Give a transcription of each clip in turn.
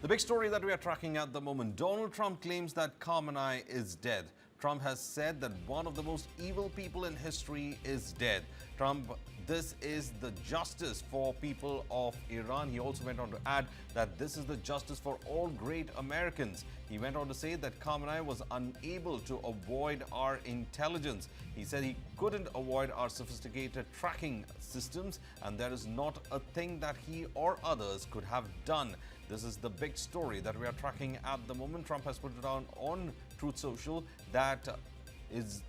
The big story that we are tracking at the moment, Donald Trump claims that Khamenei is dead. Trump has said that one of the most evil people in history is dead. Trump, this is the justice for people of Iran. He also went on to add that this is the justice for all great Americans. He went on to say that Khamenei was unable to avoid our intelligence. He said he couldn't avoid our sophisticated tracking systems, and there is not a thing that he or others could have done. This is the big story that we are tracking at the moment. Trump has put it on Truth Social that is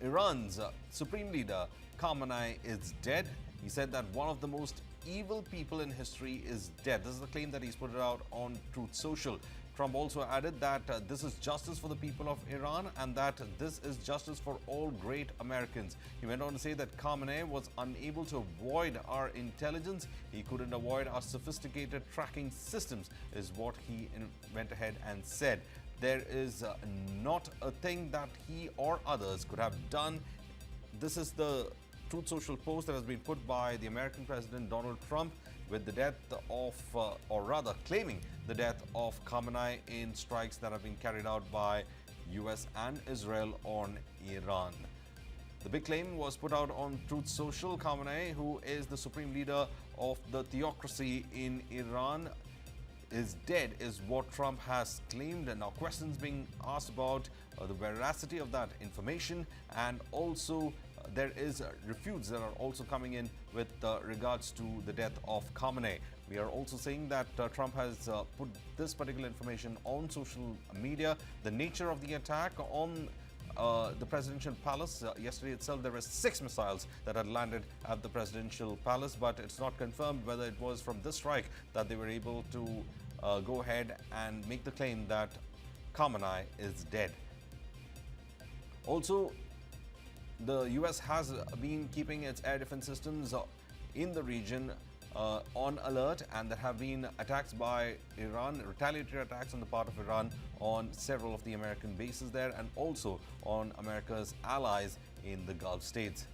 Iran's Supreme Leader Khamenei is dead. He said that one of the most evil people in history is dead. This is the claim that he's put it out on Truth Social. Trump also added that this is justice for the people of Iran and that this is justice for all great Americans. He went on to say that Khamenei was unable to avoid our intelligence. He couldn't avoid our sophisticated tracking systems, is what he went ahead and said. There is not a thing that he or others could have done. This is the Truth Social post that has been put by the American President Donald Trump with the death of, or rather claiming the death of Khamenei in strikes that have been carried out by US and Israel on Iran. The big claim was put out on Truth Social. Khamenei, who is the supreme leader of the theocracy in Iran, is dead, is what Trump has claimed. And now questions being asked about the veracity of that information, and also there is refutes that are also coming in with regards to the death of Khamenei. We are also saying that Trump has put this particular information on social media. The nature of the attack on the presidential palace. Yesterday itself, there were 6 missiles that had landed at the presidential palace, but it's not confirmed whether it was from this strike that they were able to go ahead and make the claim that Khamenei is dead. Also, the US has been keeping its air defense systems in the region on alert, and there have been attacks by Iran, retaliatory attacks on the part of Iran on several of the American bases there, and also on America's allies in the Gulf states.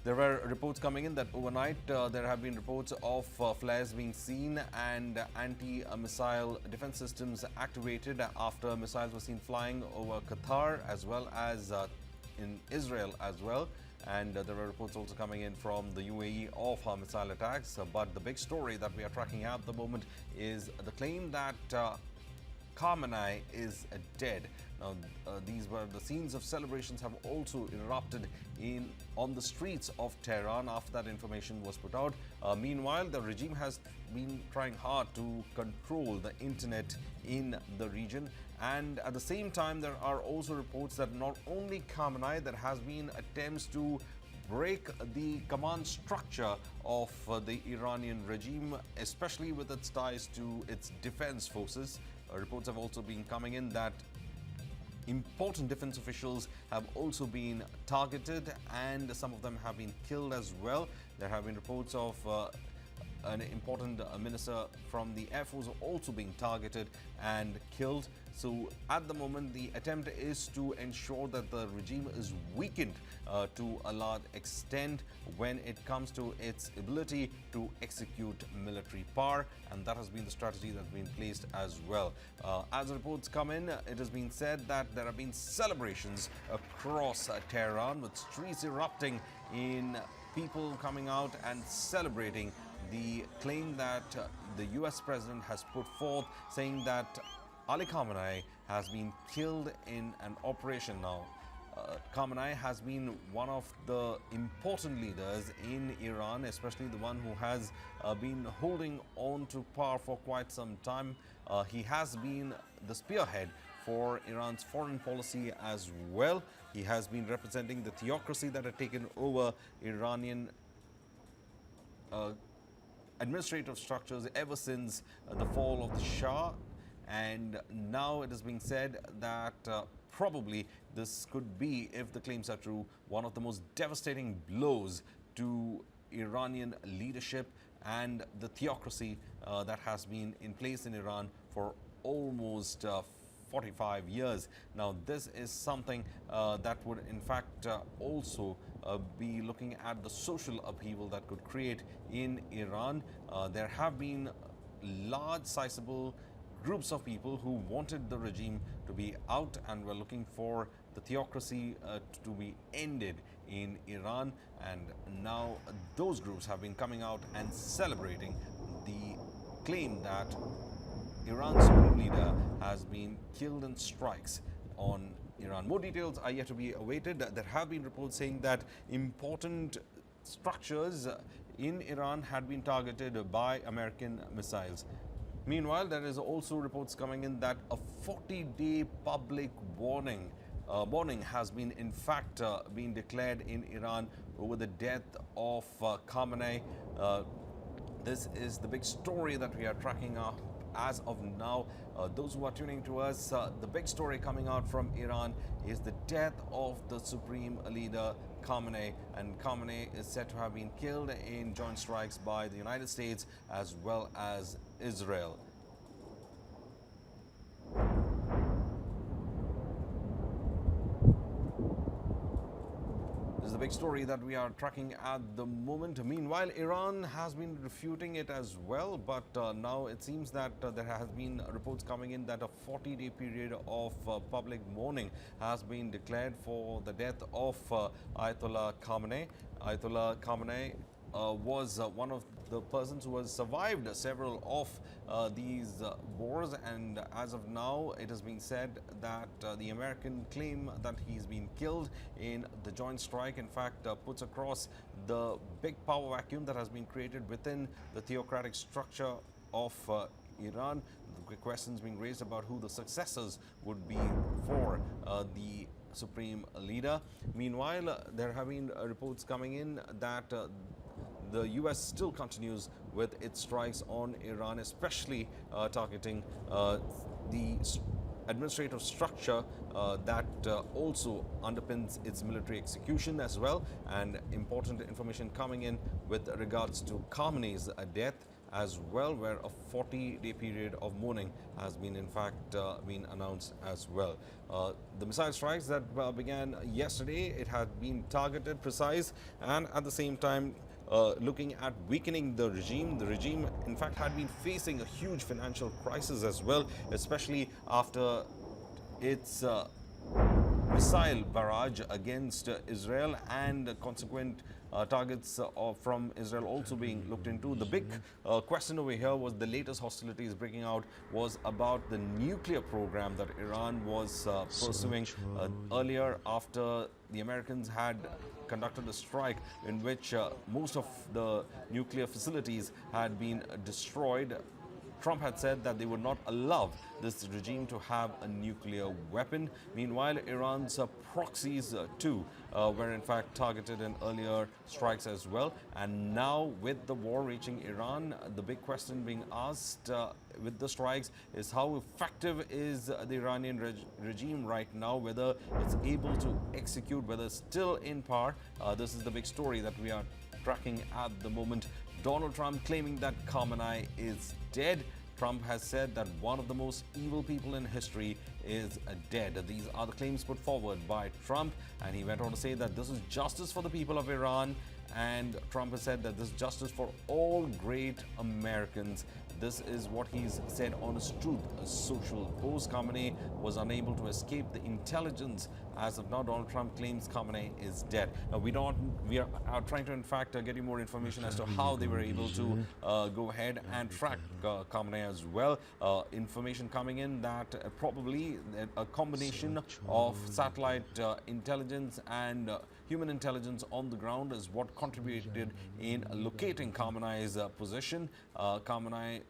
There were reports coming in that overnight there have been reports of flares being seen and anti-missile defense systems activated after missiles were seen flying over Qatar as well as in Israel as well. And there are reports also coming in from the UAE of missile attacks. But the big story that we are tracking at the moment is the claim that Khamenei is dead. Now, these were the scenes of celebrations have also erupted on the streets of Tehran after that information was put out. Meanwhile, the regime has been trying hard to control the internet in the region. And at the same time, there are also reports that not only Khamenei, there has been attempts to break the command structure of the Iranian regime, especially with its ties to its defense forces. Reports have also been coming in that important defense officials have also been targeted, and some of them have been killed as well. There have been reports of an important minister from the Air Force also being targeted and killed. So at the moment, the attempt is to ensure that the regime is weakened to a large extent when it comes to its ability to execute military power, and that has been the strategy that's been placed as well. As reports come in, it has been said that there have been celebrations across Tehran, with streets erupting in people coming out and celebrating the claim that the US president has put forth, saying that Ali Khamenei has been killed in an operation. Now, Khamenei has been one of the important leaders in Iran, especially the one who has been holding on to power for quite some time. He has been the spearhead for Iran's foreign policy as well. He has been representing the theocracy that had taken over Iranian administrative structures ever since the fall of the Shah. And now it is being said that probably this could be, if the claims are true, one of the most devastating blows to Iranian leadership and the theocracy that has been in place in Iran for almost 45 years. Now, this is something that would in fact also be looking at the social upheaval that could create in Iran. There have been large, sizable groups of people who wanted the regime to be out and were looking for the theocracy to be ended in Iran. And now those groups have been coming out and celebrating the claim that Iran's supreme leader has been killed in strikes on Iran. More details are yet to be awaited. There have been reports saying that important structures in Iran had been targeted by American missiles. Meanwhile, there is also reports coming in that a 40-day public warning has been in fact been declared in Iran over the death of Khamenei. This is the big story that we are tracking up as of now. Those who are tuning to us, the big story coming out from Iran is the death of the supreme leader Khamenei, and Khamenei is said to have been killed in joint strikes by the United States as well as Israel. This is the big story that we are tracking at the moment. Meanwhile, Iran has been refuting it as well, but now it seems that there has been reports coming in that a 40-day period of public mourning has been declared for the death of Ayatollah Khamenei. Ayatollah Khamenei was one of the persons who has survived several of these wars, and as of now it has been said that the American claim that he's been killed in the joint strike in fact puts across the big power vacuum that has been created within the theocratic structure of Iran. The questions being raised about who the successors would be for the supreme leader. Meanwhile, there have been reports coming in that the US still continues with its strikes on Iran, especially targeting the administrative structure that also underpins its military execution as well. And important information coming in with regards to Khamenei's death as well, where a 40-day period of mourning has been in fact been announced as well. The missile strikes that began yesterday, it had been targeted, precise, and at the same time looking at weakening the regime. The regime, in fact, had been facing a huge financial crisis as well, especially after its missile barrage against Israel and consequent targets from Israel also being looked into. The big question over here was the latest hostilities breaking out was about the nuclear program that Iran was pursuing earlier after the Americans had conducted a strike in which most of the nuclear facilities had been destroyed. Trump had said that they would not allow this regime to have a nuclear weapon. Meanwhile, Iran's proxies too were in fact targeted in earlier strikes as well. And now with the war reaching Iran, the big question being asked with the strikes is how effective is the Iranian regime right now, whether it's able to execute, whether it's still in power. This is the big story that we are tracking at the moment. Donald Trump claiming that Khamenei is dead. Trump has said that one of the most evil people in history is dead. These are the claims put forward by Trump, and he went on to say that this is justice for the people of Iran, and Trump has said that this is justice for all great Americans. This is what he's said on his Truth Social post. Khamenei was unable to escape the intelligence. As of now, Donald Trump claims Khamenei is dead. Now, we are trying to, in fact, get you more information as to how they were able to go ahead and track Khamenei as well. Information coming in that probably a combination of satellite intelligence and human intelligence on the ground is what contributed in locating Khamenei's position. Khamenei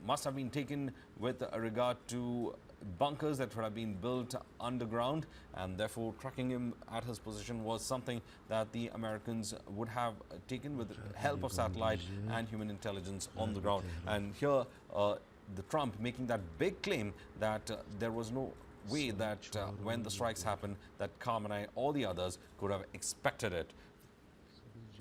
must have been taken with regard to bunkers that would have been built underground, and therefore tracking him at his position was something that the Americans would have taken with the help of satellite and human intelligence on the ground. And here the Trump making that big claim that there was no way that when the strikes happened that Khamenei or the others could have expected it.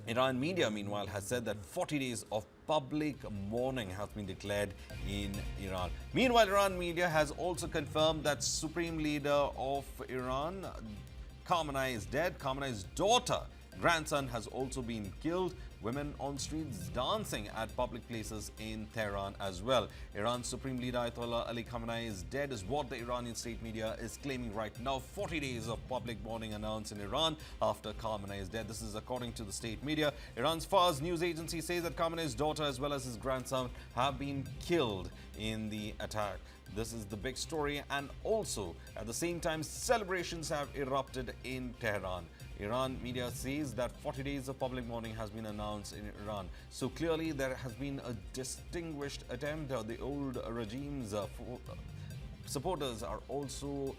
Iran media, meanwhile, has said that 40 days of public mourning has been declared in Iran. Meanwhile, Iran media has also confirmed that Supreme Leader of Iran, Khamenei, is dead. Khamenei's daughter, grandson, has also been killed. women on streets dancing at public places in Tehran as well. Iran's Supreme Leader Ayatollah Ali Khamenei is dead is what the Iranian state media is claiming right now. 40 days of public mourning announced in Iran after Khamenei is dead. This is according to the state media. Iran's Fars news agency says that Khamenei's daughter as well as his grandson have been killed in the attack. This is the big story, and also at the same time celebrations have erupted in Tehran. Iran media says that 40 days of public mourning has been announced in Iran. So clearly there has been a distinguished attempt. The old regime's supporters are also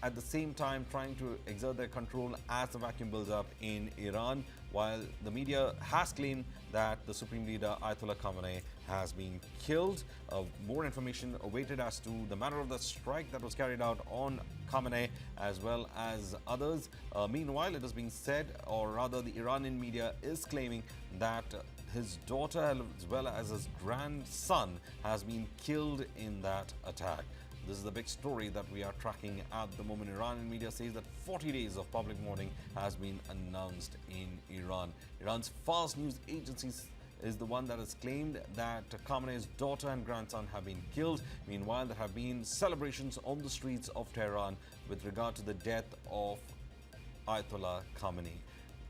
at the same time trying to exert their control as the vacuum builds up in Iran, while the media has claimed that the Supreme Leader Ayatollah Khamenei has been killed. More information awaited as to the manner of the strike that was carried out on Khamenei as well as others. Meanwhile, it is being said, or rather the Iranian media is claiming that his daughter as well as his grandson has been killed in that attack. This is the big story that we are tracking at the moment. Iranian media says that 40 days of public mourning has been announced in Iran. Iran's Fars news agency is the one that has claimed that Khamenei's daughter and grandson have been killed. Meanwhile, there have been celebrations on the streets of Tehran with regard to the death of Ayatollah Khamenei.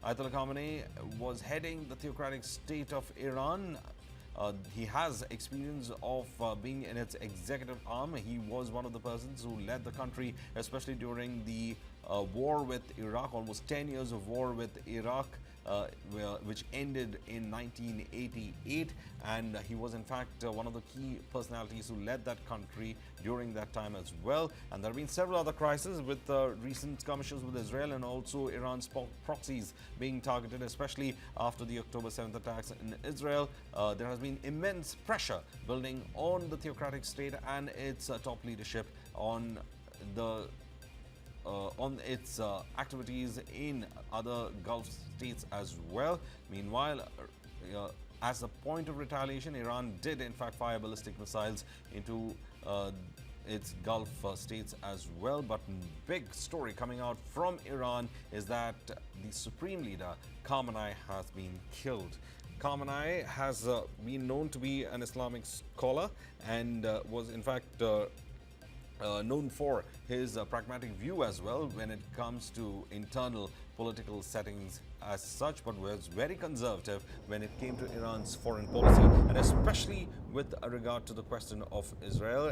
Ayatollah Khamenei was heading the theocratic state of Iran. He has experience of being in its executive arm. He was one of the persons who led the country, especially during the war with Iraq, almost 10 years of war with Iraq, which ended in 1988. And he was in fact one of the key personalities who led that country during that time as well. And there have been several other crises with recent skirmishes with Israel and also Iran's proxies being targeted, especially after the October 7th attacks in Israel. There has been immense pressure building on the theocratic state and its top leadership on its activities in other Gulf states as well. Meanwhile, as a point of retaliation, Iran did in fact fire ballistic missiles into its Gulf states as well. But big story coming out from Iran is that the Supreme Leader Khamenei has been killed. Khamenei has been known to be an Islamic scholar and was in fact known for his pragmatic view as well when it comes to internal political settings as such, but was very conservative when it came to Iran's foreign policy, and especially with regard to the question of Israel.